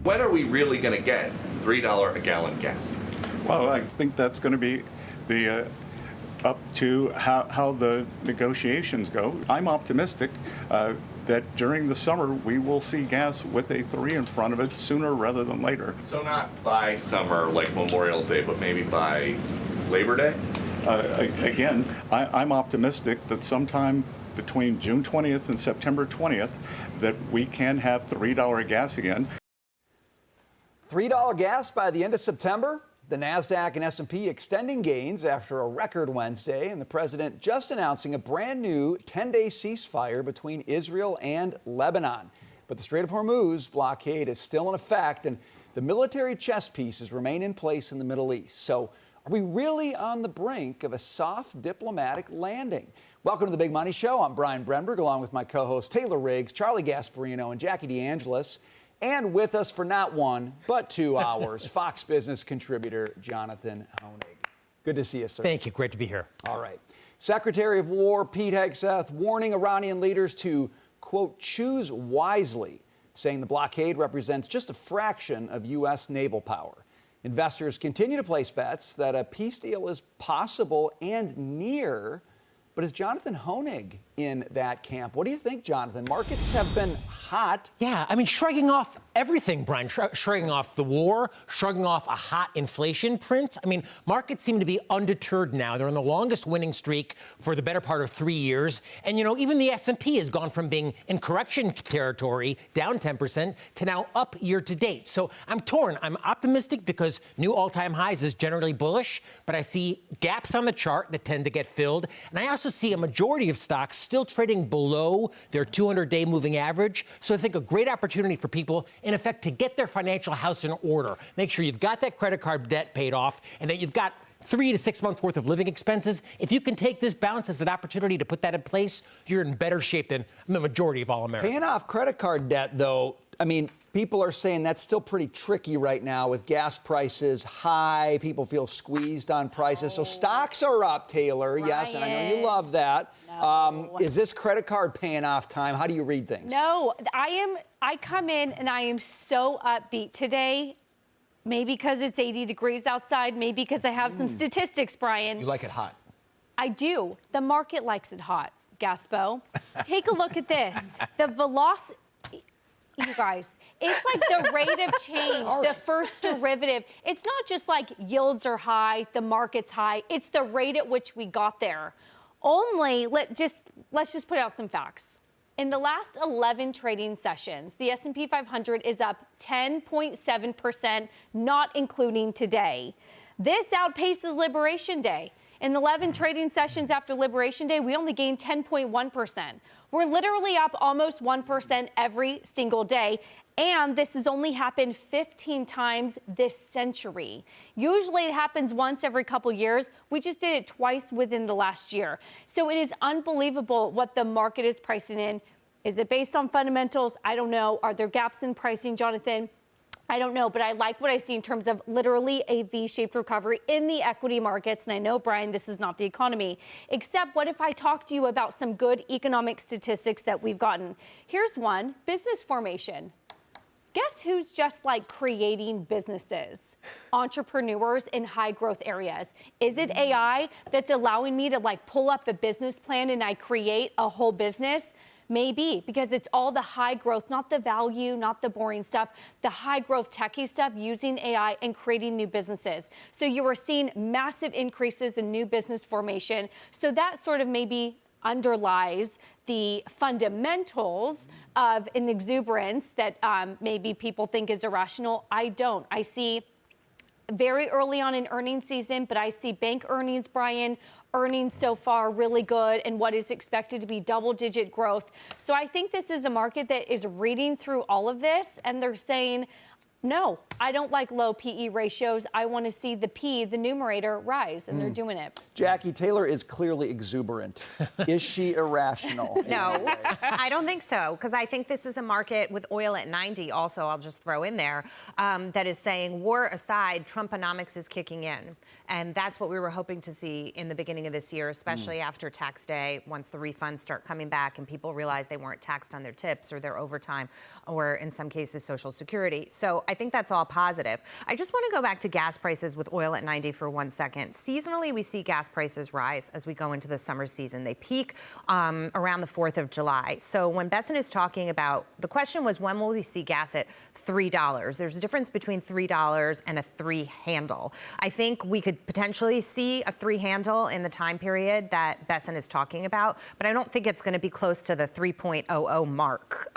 When are we really going to get $3 a gallon gas? Well, I think that's going to be the up to how the negotiations go. I'm optimistic that during the summer we will see gas with a 3 in front of it sooner rather than later. So not by summer like Memorial Day, but maybe by Labor Day? Again, I'm optimistic that sometime between June 20th and September 20th that we can have $3 gas again. $3 gas by the end of September? The NASDAQ and S&P extending gains after a record Wednesday, and the president just announcing a brand new 10-day ceasefire between Israel and Lebanon. But the Strait of Hormuz blockade is still in effect, and the military chess pieces remain in place in the Middle East. So are we really on the brink of a soft diplomatic landing? Welcome to the Big Money Show. I'm Brian Brenberg, along with my co-hosts Taylor Riggs, Charlie Gasparino, and Jackie DeAngelis. And with us for not 1, but 2 hours, Fox Business contributor Jonathan Hoenig. Good to see you, sir. Thank you. Great to be here. All right. Secretary of War Pete Hegseth warning Iranian leaders to, quote, choose wisely, saying the blockade represents just a fraction of U.S. naval power. Investors continue to place bets that a peace deal is possible and near. But is Jonathan Hoenig in that camp? What do you think, Jonathan? Markets have been hot. Yeah, I mean, shrugging off everything, Brian, shrugging off the war, shrugging off a hot inflation print. I mean, markets seem to be undeterred now. They're on the longest winning streak for the better part of 3 years. And, you know, even the S&P has gone from being in correction territory, down 10%, to now up year to date. So I'm torn. I'm optimistic because new all-time highs is generally bullish, but I see gaps on the chart that tend to get filled. And I also see a majority of stocks still trading below their 200-day moving average. So I think a great opportunity for people, in effect, to get their financial house in order. Make sure you've got that credit card debt paid off and that you've got 3 to 6 months worth of living expenses. If you can take this bounce as an opportunity to put that in place, you're in better shape than the majority of all Americans. Paying off credit card debt, though, I mean, people are saying that's still pretty tricky right now with gas prices high. People feel squeezed on prices. So stocks are up, Taylor. Ryan. Yes, and I know you love that. No. Is this credit card paying off time? How do you read things? No, I come in and I am so upbeat today. Maybe because it's 80 degrees outside. Maybe because I have some statistics, Brian. You like it hot. I do. The market likes it hot, Gaspo. Take a look at this. The velocity. You guys, it's like the rate of change, the first derivative. It's not just like yields are high, the market's high. It's the rate at which we got there. Let's just put out some facts. In the last 11 trading sessions, the S&P 500 is up 10.7%, not including today. This outpaces Liberation Day. In 11 trading sessions after Liberation Day, we only gained 10.1%. We're literally up almost 1% every single day. And this has only happened 15 times this century. Usually it happens once every couple years. We just did it twice within the last year. So it is unbelievable what the market is pricing in. Is it based on fundamentals? I don't know. Are there gaps in pricing, Jonathan? I don't know, but I like what I see in terms of literally a V-shaped recovery in the equity markets. And I know, Brian, this is not the economy. Except what if I talk to you about some good economic statistics that we've gotten? Here's one, business formation. Guess who's just like creating businesses? Entrepreneurs in high growth areas. Is it AI that's allowing me to like pull up a business plan and I create a whole business? Maybe, because it's all the high growth, not the value, not the boring stuff, the high growth techie stuff using AI and creating new businesses. So you are seeing massive increases in new business formation. So that sort of maybe underlies the fundamentals of an exuberance that maybe people think is irrational. I don't. I see very early on in earnings season, but I see bank earnings, Brian, earnings so far really good and what is expected to be double-digit growth. So I think this is a market that is reading through all of this and they're saying, no, I don't like low PE ratios. I want to see the P, the numerator, rise, and they're doing it. Jackie, Taylor is clearly exuberant. Is she irrational? No, I don't think so, because I think this is a market with oil at 90 also, I'll just throw in there, that is saying, war aside, Trumponomics is kicking in. And that's what we were hoping to see in the beginning of this year, especially after tax day, once the refunds start coming back and people realize they weren't taxed on their tips or their overtime or in some cases Social Security. So I think that's all positive. I just want to go back to gas prices with oil at 90 for 1 second. Seasonally, we see gas prices rise as we go into the summer season. They peak around the 4th of July. So when Besson is talking about, the question was, when will we see gas at $3? There's a difference between $3 and a 3 handle. I think we could potentially see a 3 handle in the time period that Besson is talking about, but I don't think it's going to be close to the 3.00 mark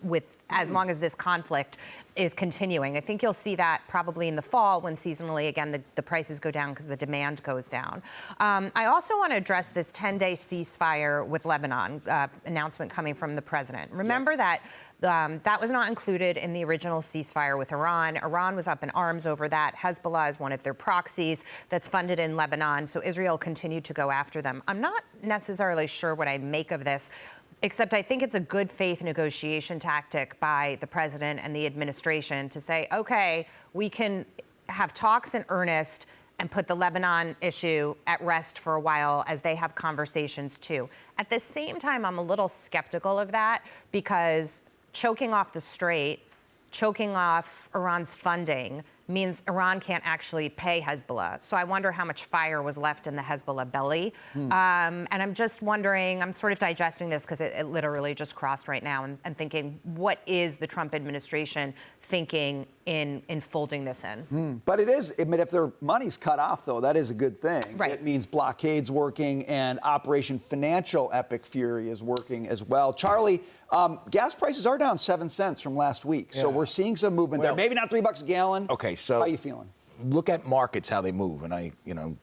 with as long as this conflict is continuing. I think you'll see that probably in the fall when seasonally, again, the prices go down because the demand goes down. I also want to address this 10-day ceasefire with Lebanon announcement coming from the president. Remember that that was not included in the original ceasefire with Iran. Iran was up in arms over that. Hezbollah is one of their proxies that's funded in Lebanon, so Israel continued to go after them. I'm not necessarily sure what I make of this, except I think it's a good faith negotiation tactic by the president and the administration to say, okay, we can have talks in earnest and put the Lebanon issue at rest for a while as they have conversations too. At the same time, I'm a little skeptical of that because choking off the strait, choking off Iran's funding means Iran can't actually pay Hezbollah. So I wonder how much fire was left in the Hezbollah belly. And I'm just wondering, I'm sort of digesting this because it literally just crossed right now and thinking, what is the Trump administration thinking in folding this in? But it is, I mean, if their money's cut off, though, that is a good thing. Right. It means blockade's working and Operation Financial Epic Fury is working as well. Charlie, gas prices are down 7 cents from last week, so we're seeing some movement there. Maybe not $3 a gallon. Okay, so how are you feeling? Look at markets, how they move, and I'm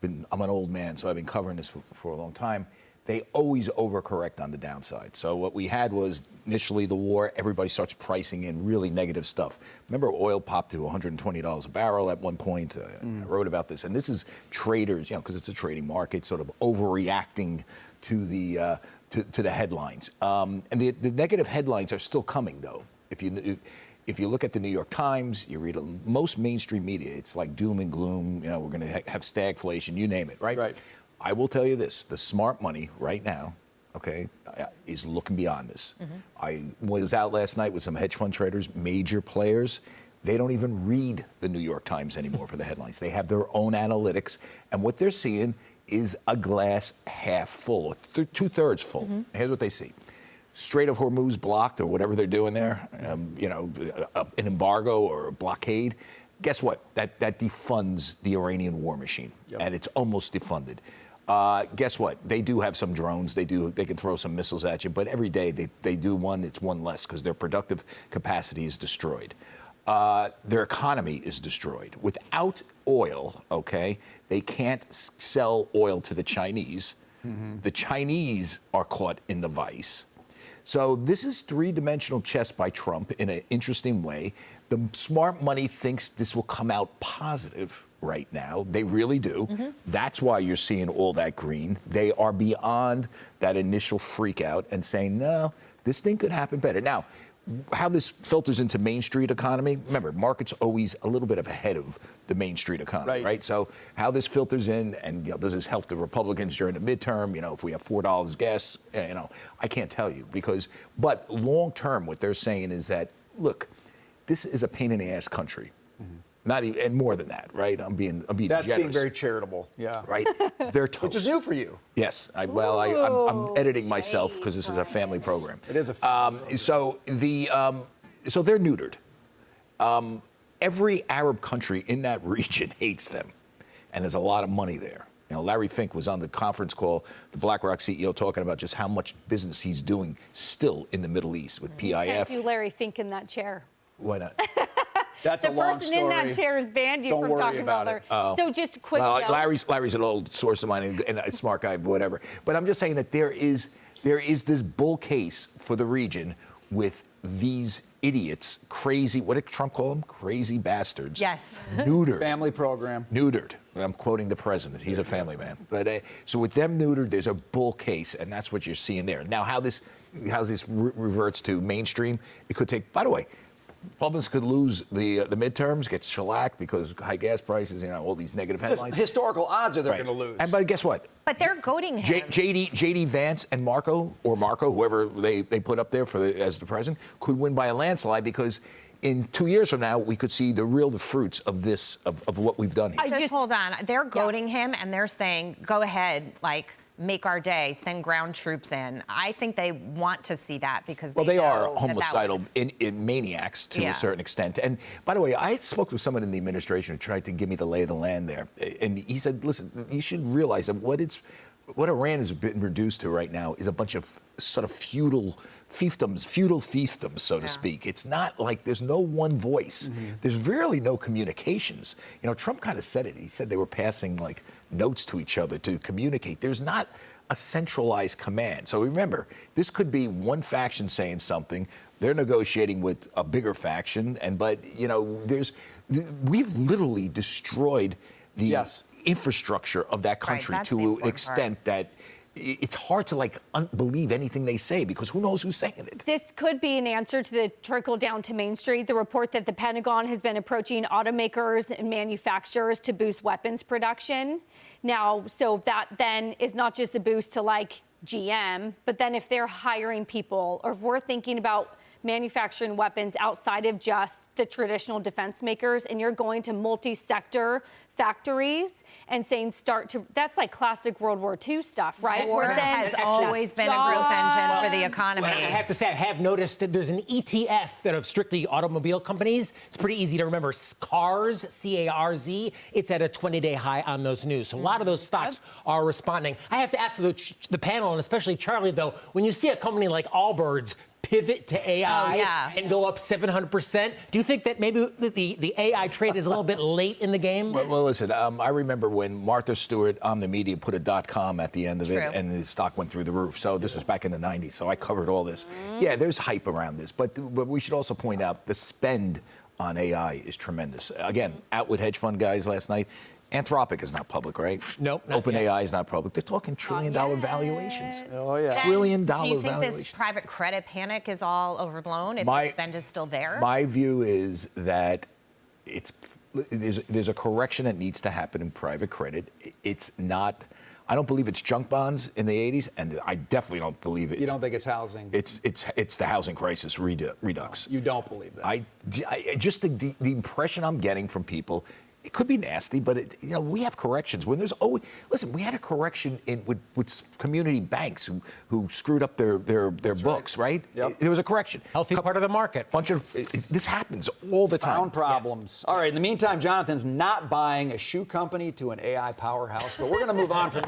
an old man, so I've been covering this for a long time. They always overcorrect on the downside. So what we had was initially the war, everybody starts pricing in really negative stuff. Remember, oil popped to $120 a barrel at one point. I wrote about this, and this is traders, because it's a trading market, sort of overreacting to the headlines. And the negative headlines are still coming, though. If you look at the New York Times, you read most mainstream media, it's like doom and gloom. We're going to have stagflation, you name it, right? Right. I will tell you this: the smart money right now, is looking beyond this. I was out last night with some hedge fund traders, major players. They don't even read the New York Times anymore for the headlines. They have their own analytics, and what they're seeing is a glass half full, or 2/3 full. Here's what they see. Strait of Hormuz blocked, or whatever they're doing there, an embargo or a blockade. Guess what? That defunds the Iranian war machine, and it's almost defunded. Guess what? They do have some drones. They can throw some missiles at you, but every day they do one, it's one less because their productive capacity is destroyed. Their economy is destroyed. Without oil, they can't sell oil to the Chinese. The Chinese are caught in the vice. So this is three-dimensional chess by Trump in an interesting way. The smart money thinks this will come out positive right now. They really do. That's why you're seeing all that green. They are beyond that initial freak out and saying, no, this thing could happen better. Now, how this filters into Main Street economy, remember, market's always a little bit ahead of the Main Street economy, right? So how this filters in, and does this help the Republicans during the midterm? If we have $4 gas, I can't tell you but long term, what they're saying is that, look, this is a pain in the ass country. Not even, and more than that, right? I'm being That's generous. being very charitable, Right? They're toast. Which is new for you. Yes. I'm editing myself because this is a family program. It is a family program. So they're neutered. Every Arab country in that region hates them, and there's a lot of money there. Larry Fink was on the conference call, the BlackRock CEO, talking about just how much business he's doing still in the Middle East with PIF. Can't do Larry Fink in that chair. Why not? That's The a long person story. in that chair is banned you Don't from worry talking about about it. her. So just quick note. Larry's an old source of mine and a smart guy, whatever. But I'm just saying that there is this bull case for the region with these idiots, crazy, what did Trump call them? Crazy bastards. Yes. Neutered. Family program. Neutered. I'm quoting the president. He's a family man. But so with them neutered, there's a bull case, and that's what you're seeing there. Now, how this reverts to mainstream, it could take, by the way, Republicans could lose the midterms, get shellacked because high gas prices, all these negative headlines. Just historical odds are they're going to lose. But guess what? But they're goading him. JD Vance and Marco, whoever they put up there as the president, could win by a landslide because in 2 years from now, we could see the fruits of this, of what we've done here. Just hold on. They're goading him, and they're saying, go ahead, like, make our day, send ground troops in. I think they want to see that because Well, they are know that homicidal would- in maniacs to Yeah. a certain extent. And by the way, I spoke to someone in the administration who tried to give me the lay of the land there. And he said, listen, you should realize that what Iran has been reduced to right now is a bunch of sort of feudal fiefdoms, so to speak. It's not like there's no one voice. There's really no communications. You know, Trump kind of said it. He said they were passing like notes to each other to communicate. There's not a centralized command. So remember, this could be one faction saying something. They're negotiating with a bigger faction, but you know, we've literally destroyed the infrastructure of that country that's the to an important extent that it's hard to believe anything they say because who knows who's saying it. This could be an answer to the trickle down to Main Street, the report that the Pentagon has been approaching automakers and manufacturers to boost weapons production. Now, so that then is not just a boost to like GM, but then if they're hiring people or if we're thinking about manufacturing weapons outside of just the traditional defense makers and you're going to multi-sector factories and saying that's like classic World War II stuff, right? War has always been a growth engine for the economy. I have to say, I have noticed that there's an ETF that of strictly automobile companies. It's pretty easy to remember. CARS, C-A-R-Z, it's at a 20-day high on those news. So a lot of those stocks are responding. I have to ask the panel, and especially Charlie, though, when you see a company like Allbirds pivot to AI and go up 700%. Do you think that maybe the AI trade is a little bit late in the game? Well, listen, I remember when Martha Stewart on the media put a .com at the end of it, and the stock went through the roof. So this was back in the 90s, so I covered all this. Yeah, there's hype around this, but we should also point out the spend on AI is tremendous. Again, out with hedge fund guys last night. Anthropic is not public, right? Nope. Not OpenAI is not public. They're talking $trillion valuations. Oh, yeah. Then, $trillion do you think valuations. this private credit panic is all overblown if the spend is still there? My view is that there's a correction that needs to happen in private credit. It's not. I don't believe it's junk bonds in the 80s, and I definitely don't believe it. You don't think it's housing? It's the housing crisis redux. You don't believe that? I just the impression I'm getting from people. It could be nasty, but we have corrections. When there's always we had a correction with community banks who screwed up their books, right? Yep. There was a correction. Healthy part of the market. This happens all the time. Found problems. All right. In the meantime, Jonathan's not buying a shoe company to an AI powerhouse, but we're going to move on from that.